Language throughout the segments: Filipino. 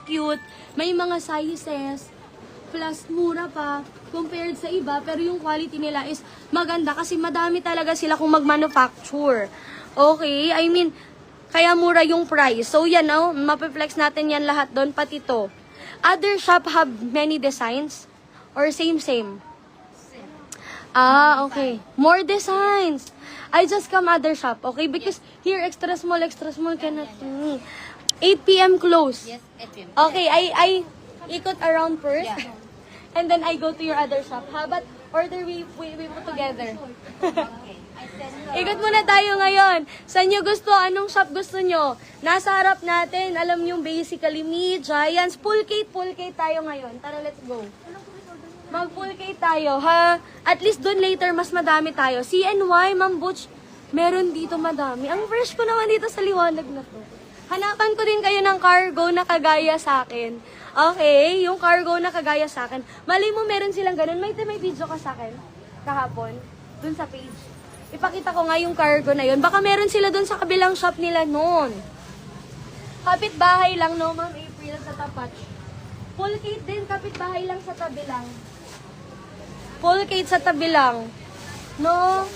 cute, may mga sizes, plus mura pa compared sa iba, pero yung quality nila is maganda kasi madami talaga sila kung mag-manufacture. Okay? I mean, kaya mura yung price. So yan, oh, mapiflex natin yan lahat doon, pati to. Other shop have many designs? Or same? Ah, okay. More designs. I just come other shop, okay? Because here, extra small cannot. 8 p.m. close. Yes, 8 p.m. Okay, I ikot around first. Yeah. And then I go to your other shop. How about order we put together? Okay. I send you. Ikot muna tayo ngayon. Saan nyo gusto? Anong shop gusto nyo? Nasa harap natin. Alam nyo, basically, me, Giants. Full cake tayo ngayon. Tara, let's go. Mag-full cake tayo, ha? At least doon later, mas madami tayo. CNY, Ma'am Butch, meron dito madami. Ang fresh ko naman dito sa liwanag na to. Hanapan ko din kayo ng cargo na kagaya sa akin. Okay, yung cargo na kagaya sa akin. Mali mo, meron silang ganun. May video ka sa akin kahapon, dun sa page. Ipakita ko nga yung cargo na yun. Baka meron sila dun sa kabilang shop nila noon. Kapit-bahay lang, no, Ma'am April, sa tapat. Full cake din, kapit-bahay lang sa tabi lang. Full cake sa tabi lang. No?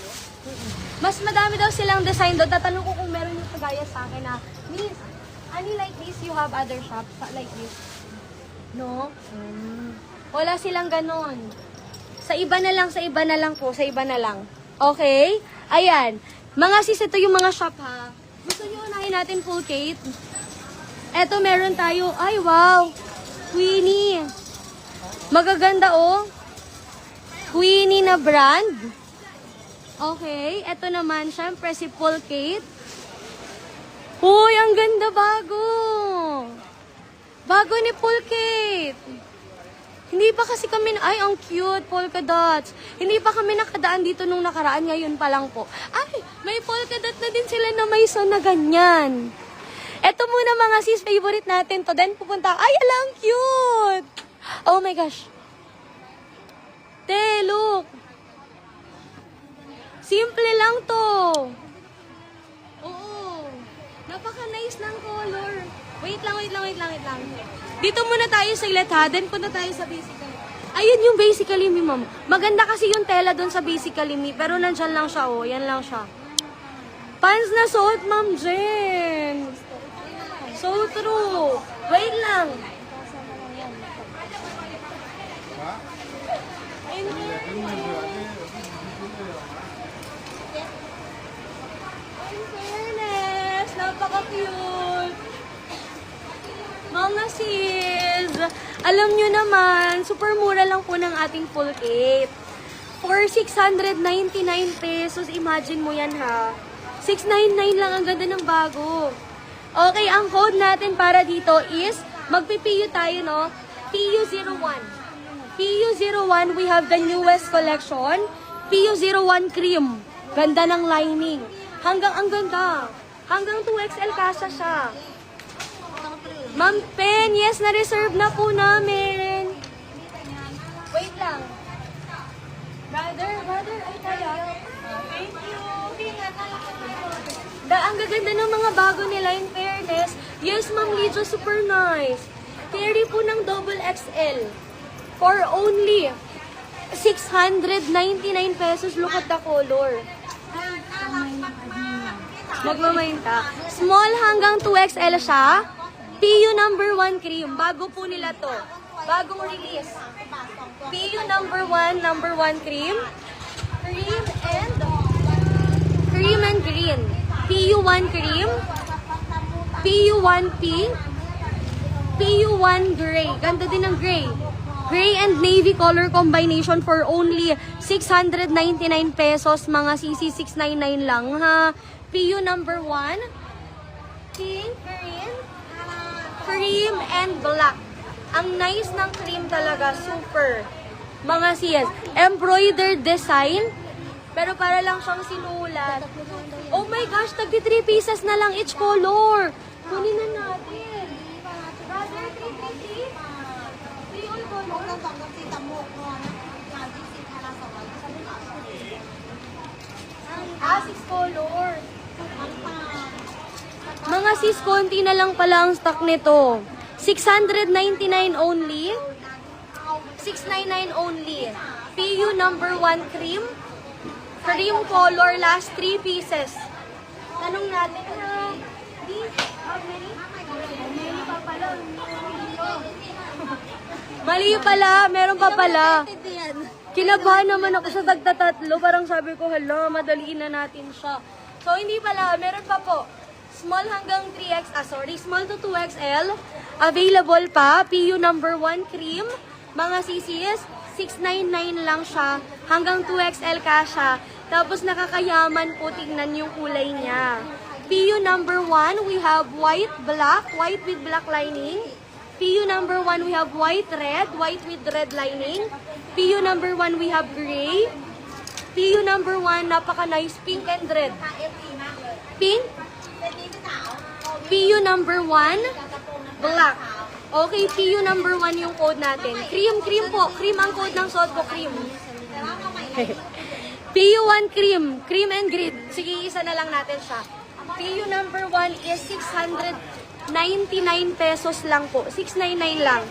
Mas madami daw silang design doon. Tatanong ko kung meron yung kagaya sa akin na, Miss, any like this you have other shops like this? No? Wala silang ganon. Sa iba na lang po. Sa iba na lang. Okay? Ayan. Mga sis, ito yung mga shop ha. Gusto nyo unahin natin full cake? Eto, meron tayo. Ay, wow. Queenie. Magaganda oh. Queenie na brand. Okay, eto naman, syempre si Full Kate. Uy, ang ganda bago. Bago ni Full Kate. Hindi pa kasi kami, ay, ang cute, polka dots. Hindi pa kami nakadaan dito nung nakaraan, ngayon pa lang po. Ay, may polka dot na din sila na may son na ganyan. Eto muna mga sis, favorite natin to. Then pupunta, ay, alang cute. Oh my gosh. Te, look. Simple lang to. Oo. Napaka-nice ng color. Wait lang. Dito muna tayo sa ilat ha, then punta tayo sa basically. Ayun yung basically me, ma'am. Maganda kasi yung tela doon sa basically me, pero nandyan lang siya, oh. Yan lang siya. Pants na suot, Ma'am Jen. So true. Wait lang. In fairness, napaka-cute. Mga sis, alam nyo naman, super mura lang po ng ating full cake. For 699 pesos, imagine mo yan ha. 699 lang, ang ganda ng bago. Okay, ang code natin para dito is, magpipiyo tayo, no? PU01. PU01, we have the newest collection. PU01 cream. Ganda ng lining. Ang ganda. Hanggang 2XL kasha siya. Ma'am Pen, yes, na-reserve na po namin. Wait lang. Brother, ay kaya. Thank you. Ang gaganda ng mga bago nila, in fairness. Yes, Ma'am Lydia, super nice. Carry po ng double XL. For only 699 pesos. Look at the color. Magmamainta. Small hanggang 2XL siya. PU number 1 cream. Bago po nila to. Bagong release. PU number 1 cream. Cream and green. PU1 cream. PU1 pink. PU1 gray. Ganda din ng gray. Gray and navy color combination for only 699 pesos. Mga CC 699 lang ha. PU number 1. Pink, green, cream, and black. Ang nice ng cream talaga. Super. Mga sis. Embroidered design. Pero para lang siyang sinulat. Oh my gosh, tagti 3 pieces na lang each color. Kunin na natin. Brother, 333? 3 all color? Ah, 6 color. Mga sis, konti na lang pala ang stock nito. 699 only. 699 only. PU number 1 cream. Cream color, last 3 pieces. Tanong natin, how many? Many pa pala. Mali pala, meron pa pala. Kinabahan naman ako sa tagtatatlo. Parang sabi ko, hala, madaliin na natin siya. So, hindi pala, meron pa po. Small hanggang 3X, small to 2XL. Available pa, PU number 1 cream. Mga sisis, 699 lang siya. Hanggang 2XL kasha. Tapos nakakayaman po, tingnan yung kulay niya. PU number 1, we have white with black lining. PU number 1, we have white with red lining. PU number 1, we have gray. PU number 1, napaka-nice, pink and red. Pink. PU number 1, black. Okay, PU number 1 yung code natin. Cream po. Cream ang code ng suot ko, cream. PU1 cream and grid. Sige, isa na lang natin siya. PU number 1 is 699 pesos lang po. 699 lang.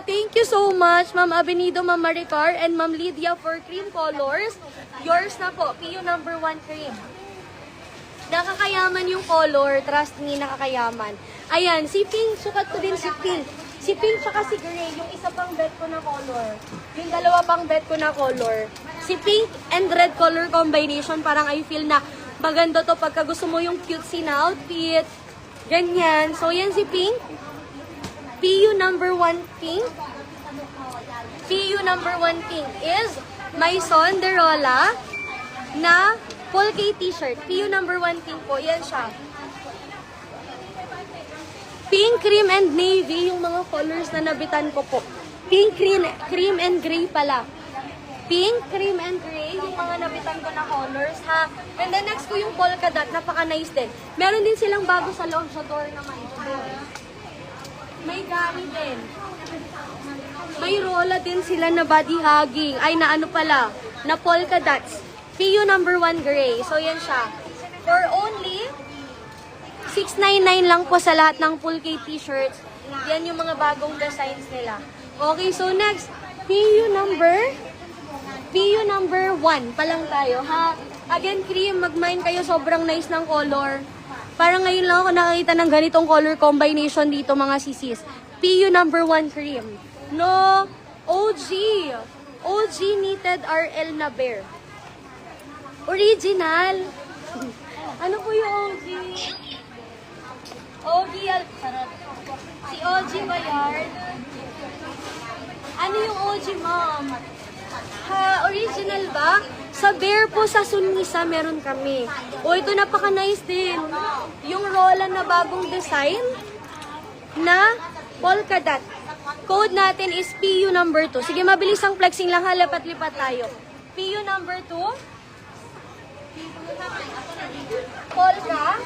Thank you so much, Ma'am Abenido, Ma'am Maricar, and Ma'am Lydia for cream colors. Yours na po, PU number 1 cream. Nakakayaman yung color. Trust me, nakakayaman. Ayan, si Pink. Sukat ko din si Pink. Si Pink tsaka si Gray, yung isa pang bet ko na color. Yung dalawa pang bet ko na color. Si Pink and red color combination, parang I feel na maganda to pagka gusto mo yung cutesy na outfit. Ganyan. So, yan si Pink. PU number 1 Pink. PU number 1 Pink is Maison Derola na full K t-shirt. PU number 1 Pink po. Yan siya. Pink, cream, and navy, yung mga colors na nabitan ko po. Pink, cream, and gray pala. Pink, cream, and gray, yung mga nabitan ko na colors, ha? And then next ko yung polka dot, napaka-nice din. Meron din silang bago sa loob sa door naman. May gari din. May rola din sila na body hugging. Ay, na ano pala, na polka dots. PU number 1 gray. So, yan siya. For only 699 lang po sa lahat ng full K t-shirts. Yan yung mga bagong designs nila. Okay, so next, PU number 1 pa lang tayo, ha? Again, cream, mag-mine kayo, sobrang nice ng color. Parang ngayon lang ako nakakita ng ganitong color combination dito, mga sisis. PU number 1 cream. No, OG knitted RL na bear. Original. Ano po yung OG? Si OG Bayard. Ano yung OG, ma'am? Original ba? Sa bear po sa Sunisa meron kami. O, ito napaka-nice din. Yung Roland na bagong design na polka dot. Code natin is PU number 2. Sige, mabilis ang flexing lang, halapat-lipat tayo. PU number 2. Polka.